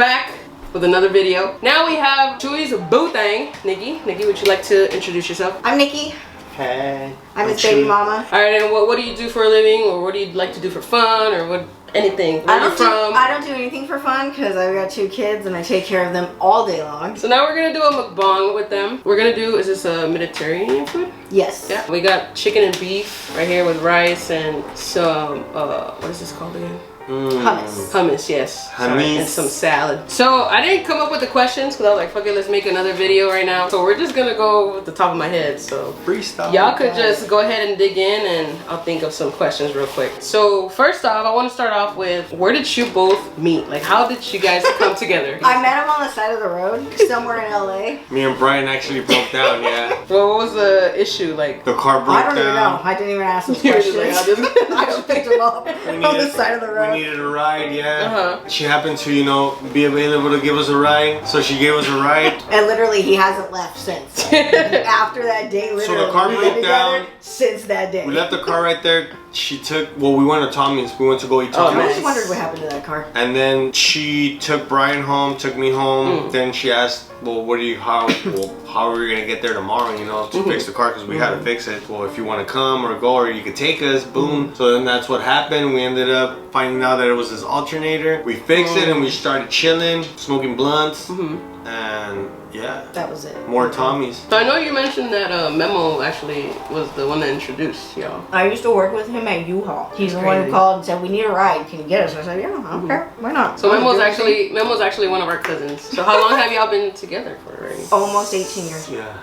back with another video. Now we have Chuy's boo thing. Nikki, would you like to introduce yourself? I'm Nikki. Hey. I'm his baby mama. Alright, and what do you do for a living, or what do you like to do for fun, or what? Anything. Where I don't do anything for fun because I've got 2 kids and I take care of them all day long. So now we're gonna do a mukbang with them. We're gonna do, is this a Mediterranean food? Yes. Yeah. We got chicken and beef right here with rice and some, what is this called again? Hummus. Hummus, yes. Hummus. Sorry, and some salad. So I didn't come up with the questions because I was like, fuck it, let's make another video right now. So we're just gonna go with the top of my head. So freestyle. Y'all could just go ahead and dig in and I'll think of some questions real quick. So first off, I want to start off with, where did you both meet? Like, how did you guys come together? I met him on the side of the road somewhere in LA. Me and Brian actually broke down, yeah. Well, what was the issue? Like, the car broke down. I don't even know. I didn't even ask those questions. I just picked him up on the side of the road. We needed a ride, yeah. Uh-huh. She happened to, you know, be available to give us a ride, so she gave us a ride. And literally, he hasn't left since. After that day, literally. So the car broke down. Since that day. We left the car right there. She took, well, we went to Tommy's. We went to go eat Tommy's. I always wondered what happened to that car. And then she took Brian home, took me home. Then she asked, well, how are we gonna get there tomorrow, you know, to fix the car, because we had to fix it. Well, if you want to come or go, or you could take us, boom. So then that's what happened. We ended up finding out that it was this alternator. We fixed it and we started chilling, smoking blunts, and yeah, that was it. more Tommy's. So I know you mentioned that Memo actually was the one that introduced y'all. I used to work with him at U-Haul. He's the one who called and said, we need a ride. Can you get us? I said, yeah, I don't care. Why not? So Memo's actually one of our cousins. So how long have y'all been together for already? Almost 18 years. Yeah.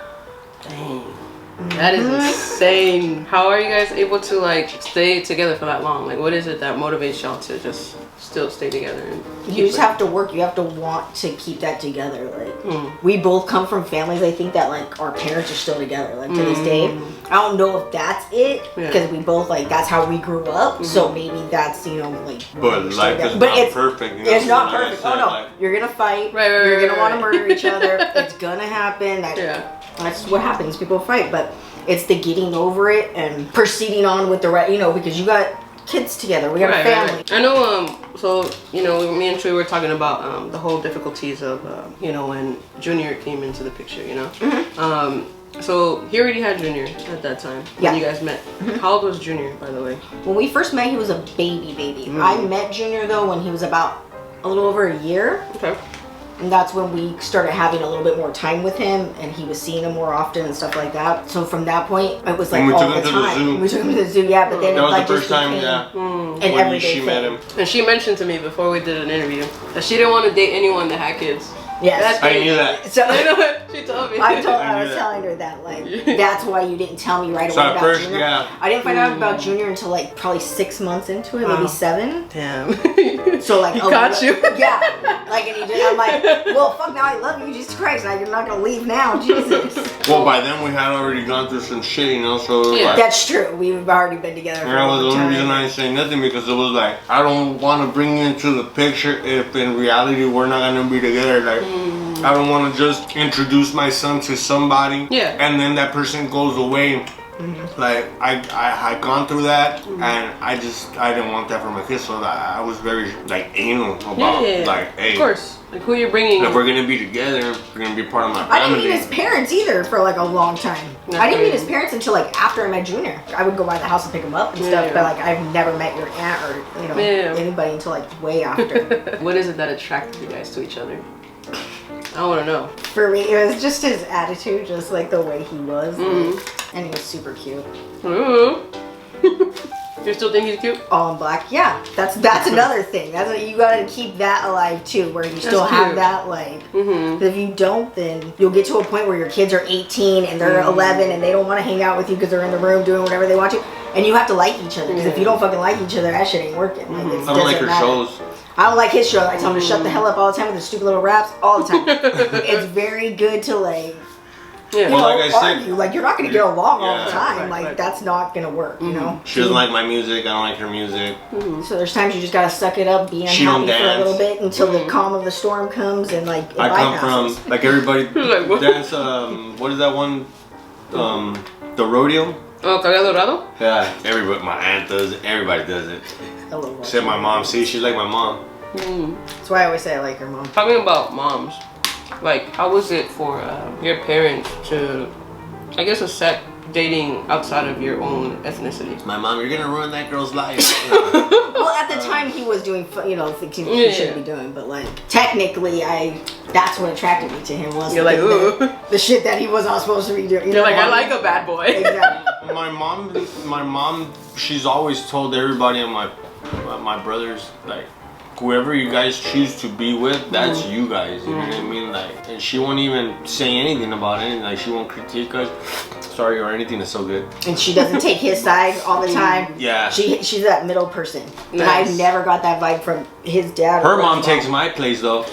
Dang. That is insane. How are you guys able to like stay together for that long? Like, what is it that motivates y'all to just still stay together? And you just have to work. You have to want to keep that together. Like, we both come from families, I think, that like our parents are still together. Like, to this day, I don't know if that's it, because we both, like, that's how we grew up. So maybe that's, you know, like. But life is not perfect. You know? It's not perfect. Oh no, like, you're gonna fight. You're gonna want to murder each other. It's gonna happen. That's what happens. People fight, but it's the getting over it and proceeding on with the right, you know, because you got kids together. We got a family. I know. So you know, me and Chuy were talking about the whole difficulties of you know, when Junior came into the picture. You know. So he already had Junior at that time when you guys met. How old was Junior, by the way? When we first met, he was a baby. I met Junior though when he was about a little over a year. Okay. And that's when we started having a little bit more time with him, and he was seeing him more often and stuff like that. So from that point, it was like all the time. We took him to the zoo, yeah. But then that was like the first time, an everyday she met him. And she mentioned to me before we did an interview that she didn't want to date anyone that had kids. Yes. I knew that. So she told me. I was telling her that, like, that's why you didn't tell me right away about first, Junior. yeah. I didn't find out about Junior until like probably 6 months into it, maybe 7. Damn. So like, he caught you. Yeah. Like, and he did. I'm like, well, fuck, now I love you, Jesus Christ. Now you're not gonna leave now, Jesus. Well, by then we had already gone through some shit, you know. So yeah, like, that's true. We've already been together. For a long the time. only reason I didn't say nothing, because it was like, I don't want to bring you into the picture if in reality we're not gonna be together. Like, I don't want to just introduce my son to somebody, and then that person goes away. Like, I had gone through that, and I didn't want that for my kids, so I was very like anal about like, hey, of course, like who you're bringing. If we're gonna be together, we're gonna be part of my family. I didn't meet his parents either for like a long time. I didn't meet his parents until like after I met Junior. I would go by the house and pick him up and stuff, but like I've never met your aunt or, you know, anybody until like way after. What is it that attracted you guys to each other? I want to know. For me, it was just his attitude, just like the way he was, and he was super cute. Ooh. You still think he's cute? All in black, yeah. That's another thing. That's what you gotta keep that alive too, where you still have that like. If you don't, then you'll get to a point where your kids are 18 and they're 11 and they don't want to hang out with you because they're in the room doing whatever they want to, and you have to like each other. Because if you don't fucking like each other, that shit ain't working. Like, I don't like her shows. I don't like his show. I tell him to shut the hell up all the time with his stupid little raps all the time. It's very good to like, you know, like I argue. Like, you're not gonna get along all the time. Right, like that's not gonna work. You know. She doesn't like my music. I don't like her music. So there's times you just gotta suck it up, be unhappy for a little bit until the calm of the storm comes, and like I come from like everybody dance. What is that one? The rodeo. Oh, Cabello Dorado? Yeah, everybody. My aunt does it. Everybody does it. Except my mom. See, she's like my mom. That's why I always say I like her mom. Talking about moms, like, how was it for your parents to, I guess, accept dating outside of your own ethnicity? My mom, you're gonna ruin that girl's life. Well, at the time he was doing, you know, things he shouldn't be doing, but like technically, that's what attracted me to him was you're like, ooh, the shit that he was not supposed to be doing. You're like, I like a bad boy. Exactly. My mom, she's always told everybody and my brothers, like, whoever you guys choose to be with, that's you guys. You know what I mean? Like, and she won't even say anything about anything. Like, she won't critique us, sorry, or anything. It's so good. And she doesn't take his side all the time. Yeah. She's that middle person. Nice. And I never got that vibe from his dad. Her mom takes my place though.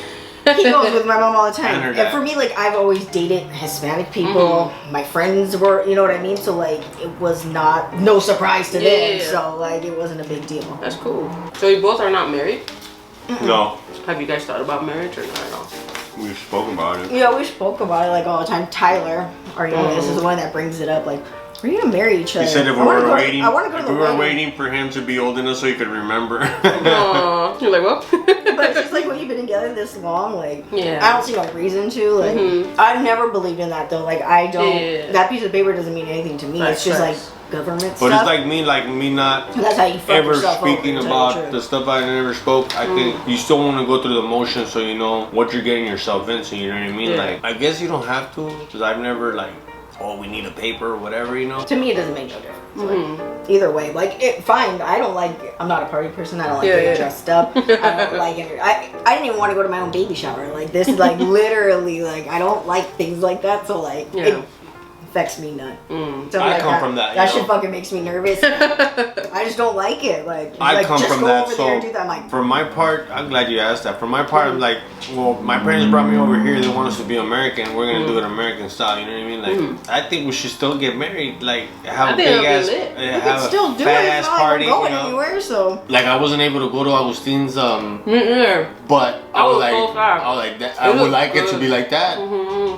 He goes with my mom all the time. And And for me, like, I've always dated Hispanic people. My friends were, you know what I mean? So, like, it was no surprise to them. So, like, it wasn't a big deal. That's cool. So you both are not married? No. Have you guys thought about marriage or not at all? We've spoken about it. Yeah, we spoke about it, like, all the time. Tyler, our youngest, is the one that brings it up. Like, we're gonna marry each other. He said if I want to go to the we were wedding. waiting for him to be old enough so he could remember. Aww. You're like, well. But it's just like when you've been together this long, like, Yeah. I don't see no reason to. Like, I've never believed in that though. Like, I don't. Yeah. That piece of paper doesn't mean anything to me. That's it's just facts. like government But stuff. it's like me not That's how you fuck ever yourself speaking over, to tell you about the the stuff I never spoke. I think you still want to go through the motions so you know what you're getting yourself into. You know what I mean? Yeah. Like, I guess you don't have to, because I've never like, oh, we need a paper or whatever, you know. To me, it doesn't make no difference. Like, either way, like, fine. I don't like. I'm not a party person. I don't like getting dressed up. I don't like it. I didn't even want to go to my own baby shower. Like, this is like literally like I don't like things like that. So like it affects me none. So I come from that. That shit fucking makes me nervous. I just don't like it. Like I like, come just from go that, over so there and do that. I'm like, for my part, I'm glad you asked that. For my part, I'm like, well, my parents brought me over here. They want us to be American. We're gonna do it American style. You know what I mean? Like, I think we should still get married. Like, have a big ass, we have can a still do it. fat It's ass not party. like we're going You know? anywhere. So Like, I wasn't able to go to Agustin's, but I I was was like, so far. I was like, that, I would like it to be like that.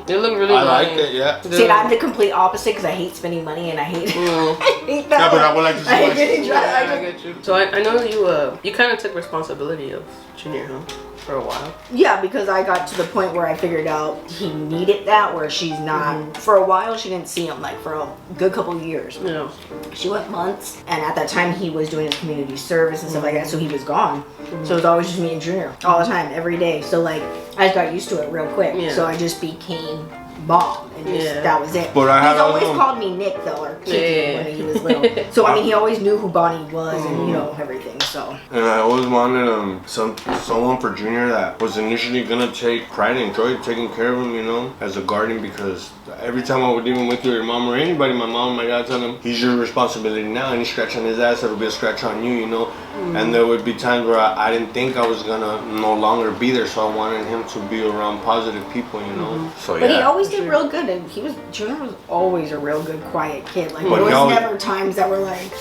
They look really I nice. like it, yeah. see, I'm the complete opposite because I hate spending money and I hate. I hate that. Yeah, but I would like to see I hate my- getting dressed. Yeah, I get you. So I know you kind of took responsibility of Junior, huh? For a while. Yeah, because I got to the point where I figured out he needed that, where she's not. For a while, she didn't see him, like, for a good couple of years. Yeah. She went months, and at that time, he was doing his community service and stuff like that, so he was gone. So it was always just me and Junior, all the time, every day. So, like, I just got used to it real quick. Yeah. So I just became mom, and just, that was it. But I He's had always alone. called me Nick, though, or Kiki, when he was little. So, I mean, he always knew who Bonnie was and, you know, everything, so. And I always wanted someone for Junior that was initially gonna take pride and joy taking care of him, you know, as a guardian, because every time I would even with your mom or anybody, my mom, my dad tell him, he's your responsibility now. Any scratch on his ass, it'll be a scratch on you, you know. And there would be times where I didn't think I was gonna no longer be there, so I wanted him to be around positive people, you know. So yeah. But he always did real good, and Junior was always a real good, quiet kid. Like, But there he was always- never times that were like,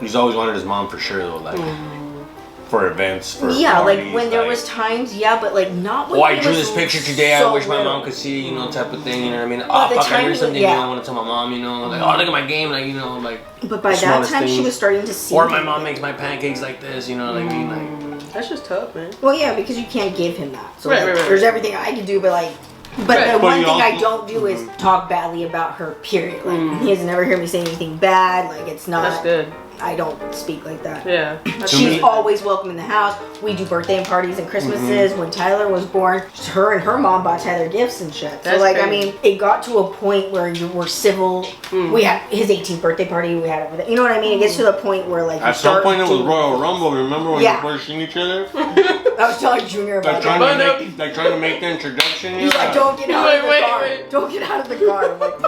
He's always wanted his mom for sure though, like for events, for yeah, parties, like when there was times, yeah, but like not when oh, I he drew was this picture today. I so wish my little. mom could see, you know, type of thing. You know what I mean? the Oh, fuck, I time drew was- something. yeah. I want to tell my mom, you know, like, oh, look at my game, like, you know, like. But by that smallest time, she things. was starting to see. Or my mom makes my pancakes like this, you know what I mean? Like, That's just tough, man. Well, yeah, because you can't give him that. So Right, like, right. there's everything I can do, but like. But Right. the But one you thing I also- don't do is talk badly about her. Period. Like he has never heard me say anything bad. Like it's not. That's good. I don't speak like that. Yeah. That's She's me- always welcome in the house. We do birthday parties and Christmases. When Tyler was born, her and her mom bought Tyler gifts and shit. So That's like, I crazy. mean, it got to a point where you were civil. We had his 18th birthday party. We had everything. You know what I mean? It gets to the point where like you at some start point it was to- Royal Rumble. Remember when Yeah. you first seen each other? I was telling Junior about Like that. trying to make the introduction. He's like, don't get out of the Wait, car. wait. Don't get out of the car. I'm like,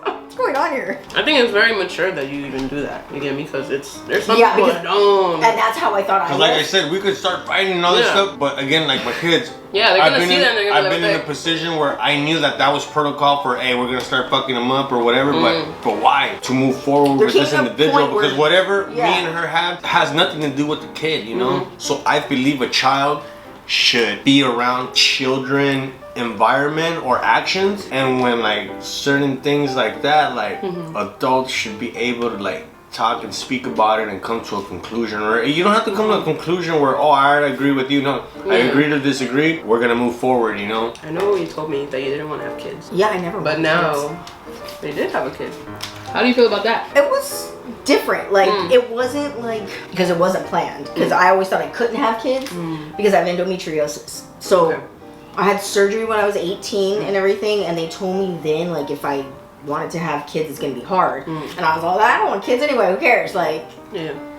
what's going on here? I think it's very mature that you even do that. You get me? Because there's some Yeah, people because- that don't. And that's how I thought I Cause was. like I said, we could start fighting and all this Yeah. stuff, but again, like my kids, Yeah, they're gonna see that and they're gonna I've be been like, in a position where I knew that was protocol for, hey, we're gonna start fucking them up or whatever, but why? To move forward There with this came a individual, point where- because whatever Yeah. me and her have has nothing to do with the kid, you know. So I believe a child should be around children environment or actions, and when like certain things like that, like adults should be able to like talk and speak about it and come to a conclusion. Or you don't have to come to a conclusion where, oh, I agree with you. No, I agree to disagree. We're gonna move forward, you know. I know you told me that you didn't want to have kids. Yeah, I never. But now they did have a kid. How do you feel about that? It was different. Like it wasn't like because it wasn't planned. Because I always thought I couldn't have kids because I have endometriosis. So I had surgery when I was 18 and everything, and they told me then like if I wanted to have kids, it's gonna be hard. And I was all, I don't want kids anyway. Who cares? Like,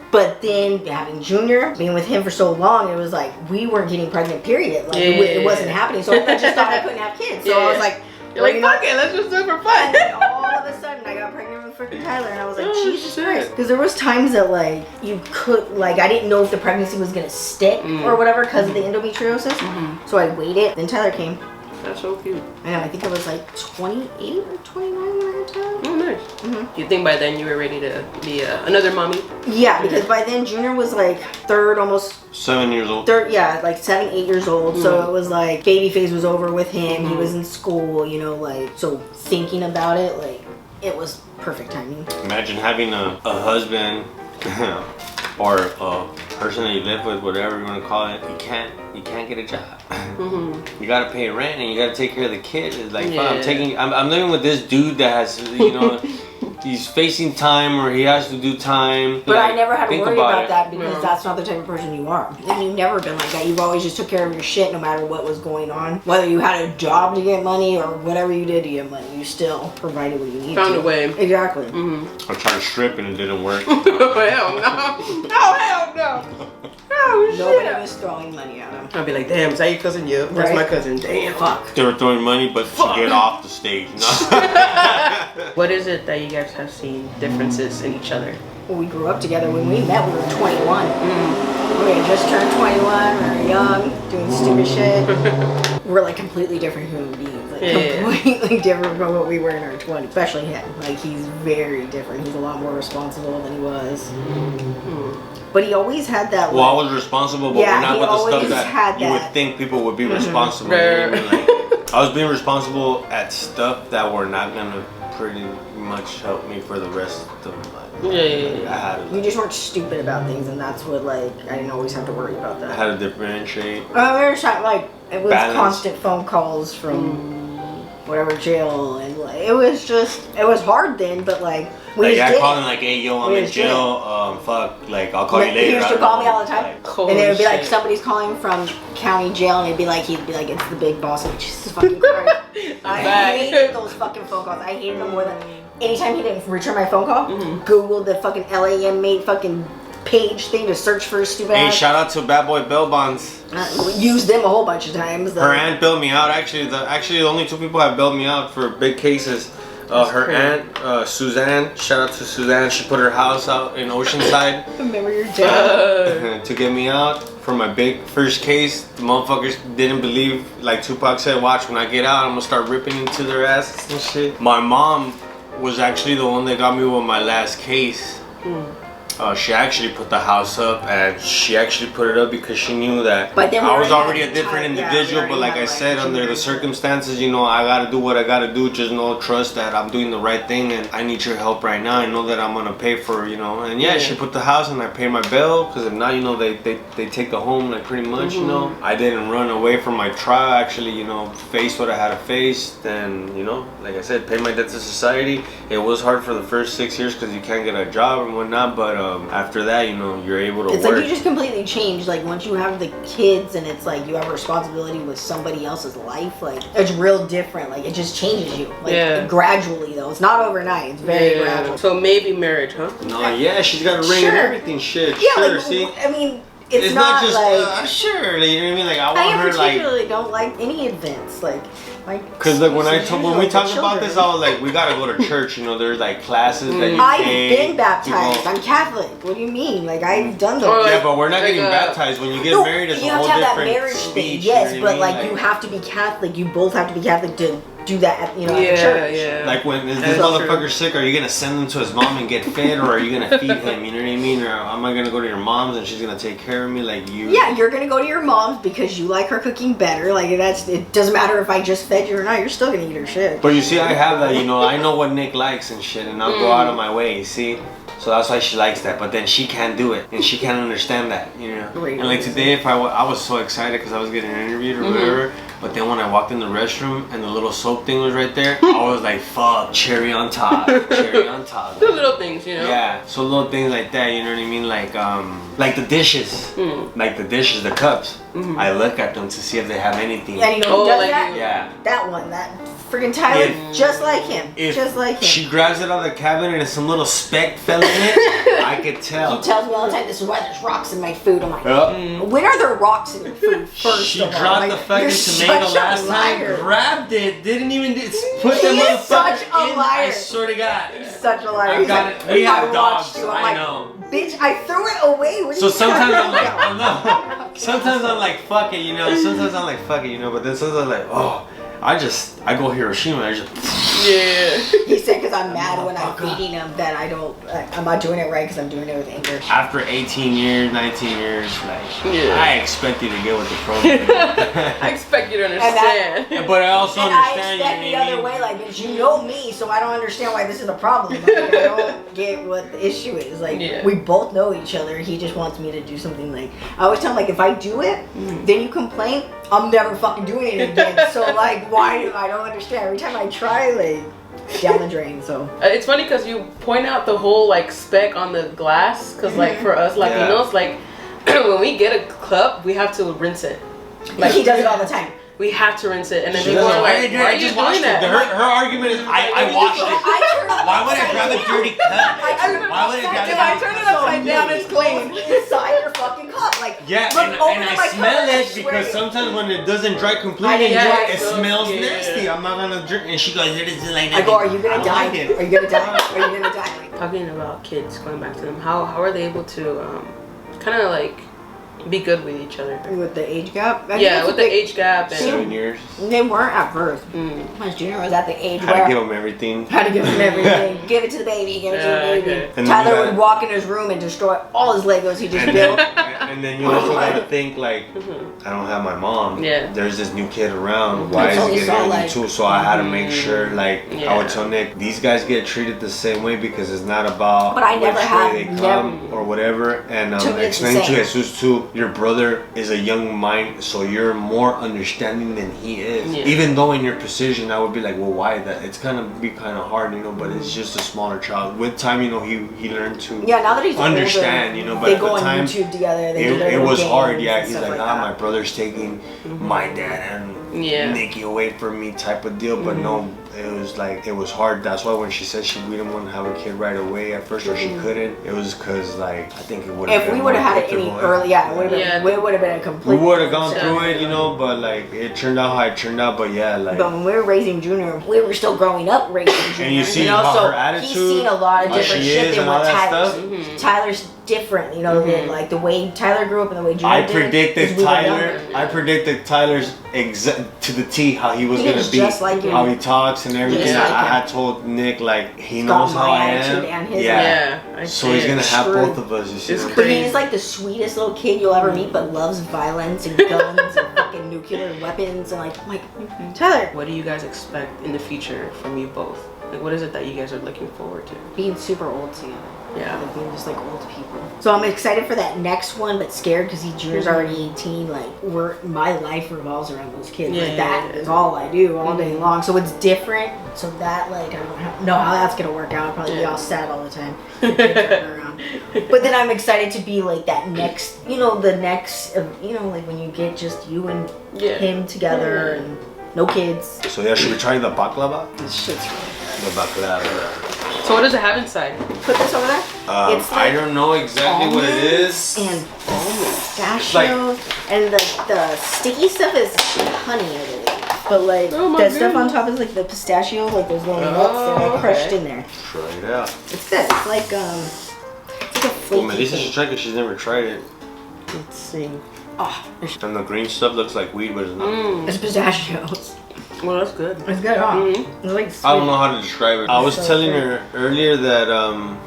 But then having Junior, being with him for so long, it was like we weren't getting pregnant. Period. Like it wasn't happening. So I just thought I couldn't have kids. So I was like. You're like, fuck it, let's just do it for fun. And then all of a sudden, I got pregnant with freaking Tyler, and I was like, Jesus Christ. Because there was times that, like, you could, like, I didn't know if the pregnancy was going to stick or whatever because of the endometriosis. So I waited. Then Tyler came. That's so cute. I know, I think I was like 28 or 29 when I had Tyler. Oh, nice. You think by then you were ready to be another mommy? Yeah, because by then Junior was like almost 7 years old. Like 7, 8 years old. So it was like baby phase was over with him. He was in school, you know, like, so thinking about it, like, it was perfect timing. Imagine having a husband or a person that you live with, whatever you want to call it. You can't get a job. You gotta pay rent and you gotta take care of the kid. It's like, I'm living with this dude that has, you know, he's facing time or he has to do time. But like, I never had to worry about that because that's not the type of person you are. And you've never been like that. You've always just took care of your shit no matter what was going on. Whether you had a job to get money or whatever you did to get money, you still provided what you needed. Found a way. Exactly. I tried to strip and it didn't work. Oh, hell no. Oh, hell no. Oh, shit. Nobody was throwing money at him. I'd be like, damn, is that your cousin? Yeah, that's my cousin. Damn. Fuck. They were throwing money, but to get off the stage. What is it that you guys have seen differences in each other? Well, we grew up together. When we met, we were 21. We had just turned 21. We were young, doing stupid shit. We're like completely different human beings. Like completely different from what we were in our 20s. Especially him. Like, he's very different. He's a lot more responsible than he was. But he always had that. Well, I was responsible, but we're not with the stuff that you would think people would be responsible. Like, I was being responsible at stuff that were not gonna pretty much help me for the rest of my life. You just weren't stupid about things, and that's what, like, I didn't always have to worry about that. I had to differentiate. We were trying, like, it was constant phone calls from whatever jail, and like it was hard then, but like we calling like, hey yo, I'm in jail, fuck, like I'll call you later. He used to call me all the time, and it would be like somebody's calling from county jail, and he'd be like it's the big boss. I'm like, Jesus fucking Christ. I hated those fucking phone calls. I hated them more than anytime he didn't return my phone call. Googled the fucking LA inmate fucking page thing to search for stupid ass. Hey, shout out to Bad Boy Bail Bonds. Used them a whole bunch of times. Her aunt bailed me out. Actually, the only two people have bailed me out for big cases. Her aunt, Suzanne. Shout out to Suzanne. She put her house out in Oceanside. Remember your dad to get me out for my big first case. The motherfuckers didn't believe. Like Tupac said, "Watch when I get out, I'm gonna start ripping into their asses and shit." My mom was actually the one that got me with my last case. She actually put the house up, and she actually put it up because she knew that I was already a different individual. But like I said, under the circumstances, you know, I gotta do what I gotta do. Just trust that I'm doing the right thing, and I need your help right now. I know that I'm gonna pay for, you know. And she put the house, and I paid my bill because if not, you know, they take the home like pretty much. You know, I didn't run away from my trial. Actually, you know, faced what I had to face. Then, you know, like I said, pay my debt to society. It was hard for the first 6 years because you can't get a job and whatnot, but after that, you know, you're able to work. It's like you just completely change. Like once you have the kids and it's like you have a responsibility with somebody else's life, like it's real different. Like it just changes you. Like gradually though. It's not overnight. It's very gradual. So maybe marriage, huh? No, she's got a ring and everything. Shit. See? I mean, it's not just like sure. Like, you know what I mean? Like I want her like. I particularly don't like any events like. Cause like when we talked about this, I was like, we gotta go to church. You know, there's like classes that you I've been baptized. I'm Catholic. What do you mean? Like I've done those. Yeah, but we're not getting baptized. When you get married, it's a whole different marriage thing. Yes, but like you have to be Catholic. You both have to be Catholic to do that at, at the church. Yeah. Like when is this motherfucker sick, are you gonna send him to his mom and get fed, or are you gonna feed him? You know what I mean? Or am I gonna go to your mom's and she's gonna take care of me? Like you. Yeah, you're gonna go to your mom's because you like her cooking better. Like it doesn't matter if I just fed you or not. You're still gonna eat her shit. But you see, I have that. I know what Nick likes and shit, and I'll go out of my way. You see. So that's why she likes that, but then she can't do it, and she can't understand that, And like today, if I was so excited because I was getting interviewed or whatever, but then when I walked in the restroom and the little soap thing was right there, I was like, fuck, cherry on top, cherry on top. The little things, Yeah, so little things like that, you know what I mean? Like the dishes, the cups. I look at them to see if they have anything. And who does that? Yeah. That one, that freaking Tyler, just like him. Just like him. She grabs it out of the cabinet and some little speck fell in it. I could tell. He tells me all the time, this is why there's rocks in my food. I'm like, when are there rocks in your food first? She dropped the fucking tomato last time, grabbed it, didn't even put the motherfucker in. I swear to God. He's such a liar. I got it. We have dogs, I know. Bitch, I threw it away. So sometimes I'm like, oh no. Sometimes I'm like, fuck it, Sometimes I'm like, fuck it, But then sometimes I'm like, oh. I go Hiroshima. I just. Yeah. He said because I'm mad when I'm feeding him that I'm not doing it right because I'm doing it with anger. After 18 years, 19 years, I expect you to get with the program. I expect you to understand. But I also understand. I expect the other way, bitch, you know me, so I don't understand why this is a problem. I don't get what the issue is. We both know each other. He just wants me to do something. I always tell him if I do it, then you complain, I'm never fucking doing it again. So why? I don't understand. Every time I try, down the drain. So it's funny because you point out the whole speck on the glass because for us Latinos, when we get a cup, we have to rinse it. He does it all the time. We have to rinse it, and then people are like, "Why are you doing that?" Her argument is, "I washed it. Why would I grab a dirty cup? Why would I grab it? If I turn it upside down, it's clean." Inside your fucking cup, and I smell it because sometimes when it doesn't dry completely, it smells nasty. I'm not gonna drink. And she goes, "It is like that." I go, "Are you gonna die? Are you gonna die? Are you gonna die?" Talking about kids, going back to them, how are they able to kind of be good with each other? With the age gap? With the age gap. And 7 years. They weren't at birth. My junior was at the age where... Had to give him everything. Give it to the baby. Give it to the baby. Okay. Tyler would walk in his room and destroy all his Legos he just built. And then you also gotta think I don't have my mom. Yeah. There's this new kid around. Why is he getting me too? So I had to make sure I would tell Nick, these guys get treated the same way because it's not about which way they come or whatever. And explain to Jesus too. Your brother is a young mind, so you're more understanding than he is. Yeah. Even though in your position, I would be like, well, why that? It's gonna be kind of hard, but it's just a smaller child. With time, he learned to now that he's understand, older, but they at go the on time, YouTube together. It was hard. Yeah, he's like, my brother's taking my dad and Nikke away from me, type of deal. But no. It was hard. That's why when she said we didn't want to have a kid right away at first, or she couldn't, it was because I think it would have been. If we would have had it any earlier, it would have been a complete. We would have gone through it, but it turned out how it turned out. But But when we were raising Junior, we were still growing up raising Junior. And you see how her attitude, he's seen a lot of different shit than what Tyler's. Tyler's different, than the way Tyler grew up and the way Junior did. I predicted Tyler's to the T how he was gonna be, just like how he talks and everything. I had told Nick he knows how I am. So he's gonna have both of us. You see, but he's the sweetest little kid you'll ever meet, but loves violence and guns and fucking nuclear weapons and Tyler. What do you guys expect in the future from you both? What is it that you guys are looking forward to? Being super old together. Yeah. Being just old people. So I'm excited for that next one, but scared because Junior's already 18. My life revolves around those kids. That is all I do all day long. So it's different. So that I don't know how that's gonna work out. I'll probably be all sad all the time. But then I'm excited to be that next, the next, when you get just you and him together and no kids. So should we try the baklava? This shit's really the baklava. So what does it have inside? Put this over there. I don't know exactly what it is. And pistachios, and the sticky stuff is honey, I believe. But the stuff on top is the pistachio, those little nuts that are crushed in there. Try it out. It's good. It's like a flaky Melissa should try because she's never tried it. Let's see. Oh, and the green stuff looks like weed, but it's not. It's pistachios. Well, that's good. It's good, huh? It's like sweet. I don't know how to describe it. I was telling her earlier that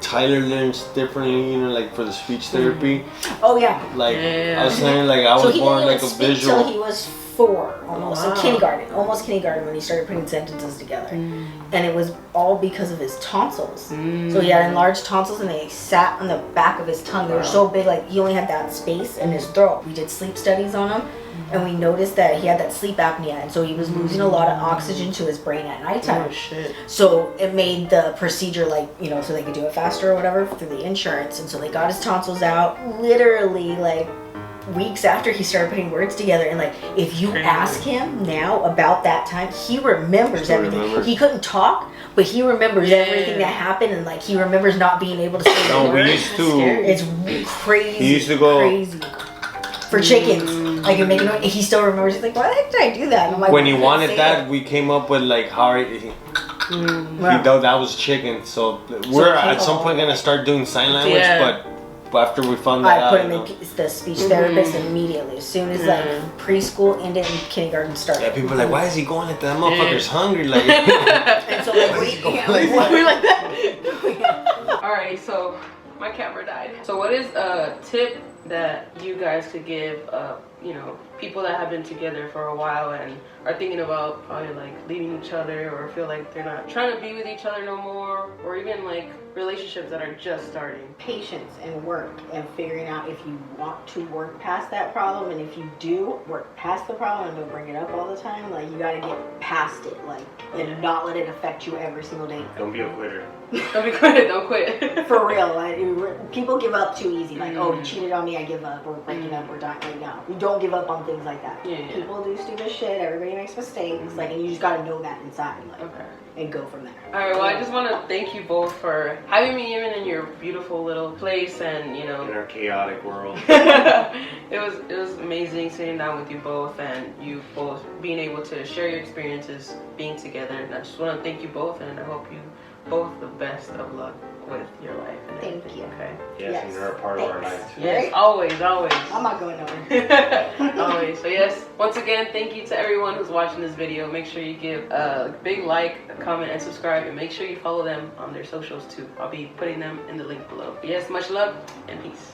Tyler learns differently, you know, like for the speech therapy. Oh yeah. Like I was saying, like I was born like a visual. Until he was 4, almost. So kindergarten, almost kindergarten, when he started putting sentences together, and it was all because of his tonsils. So he had enlarged tonsils, and they sat on the back of his tongue. They were so big, like he only had that space in his throat. We did sleep studies on him. And we noticed that he had that sleep apnea, and so he was losing a lot of oxygen to his brain at nighttime. Oh shit. So it made the procedure, like, you know, so they could do it faster or whatever through the insurance. And so they got his tonsils out literally like weeks after he started putting words together. And like, if you ask him now about that time, he remembers everything. He couldn't talk, but he remembers everything that happened, and like he remembers not being able to say the No, words. we used to. It's crazy. He used to go crazy. For chickens, like you're making noise. He still remembers. He's like, "Why the heck did I do that?" And I'm like, when he wanted that, we came up with like how he that was chicken. So we're at some point gonna start doing sign language, but after we found that I put him in the speech therapist immediately. As soon as like preschool ended and kindergarten started. Yeah, people are like, "Why is he going like that? That motherfucker's hungry." Like, and so like, we're like that. All right, so my camera died. So what is a tip that you guys could give, you know, people that have been together for a while and are thinking about probably like leaving each other, or feel like they're not trying to be with each other no more, or even like relationships that are just starting? Patience and work, and figuring out if you want to work past that problem, and if you do work past the problem and don't bring it up all the time, like you gotta get past it, like, and not let it affect you every single day. don't be a quitter. Don't be quiet, don't quit. For real, like, people give up too easy. Like, oh, he cheated on me, I give up. We're breaking up, we're dying. Like, no, you don't give up on things like that. People do stupid shit. Everybody makes mistakes. Like, and you just gotta know that inside. Like, and go from there. All right. Well, I just want to thank you both for having me even in your beautiful little place, and you know, in our chaotic world. it was amazing sitting down with you both, and you both being able to share your experiences being together. And I just want to thank you both, and I hope you both the best of luck with your life. And Thank you. Okay. Yes, and you're a part of our life too. Yes, always. I'm not going nowhere. Always. So yes, once again, thank you to everyone who's watching this video. Make sure you give a big like, a comment, and subscribe, and make sure you follow them on their socials too. I'll be putting them in the link below. Yes, much love and peace.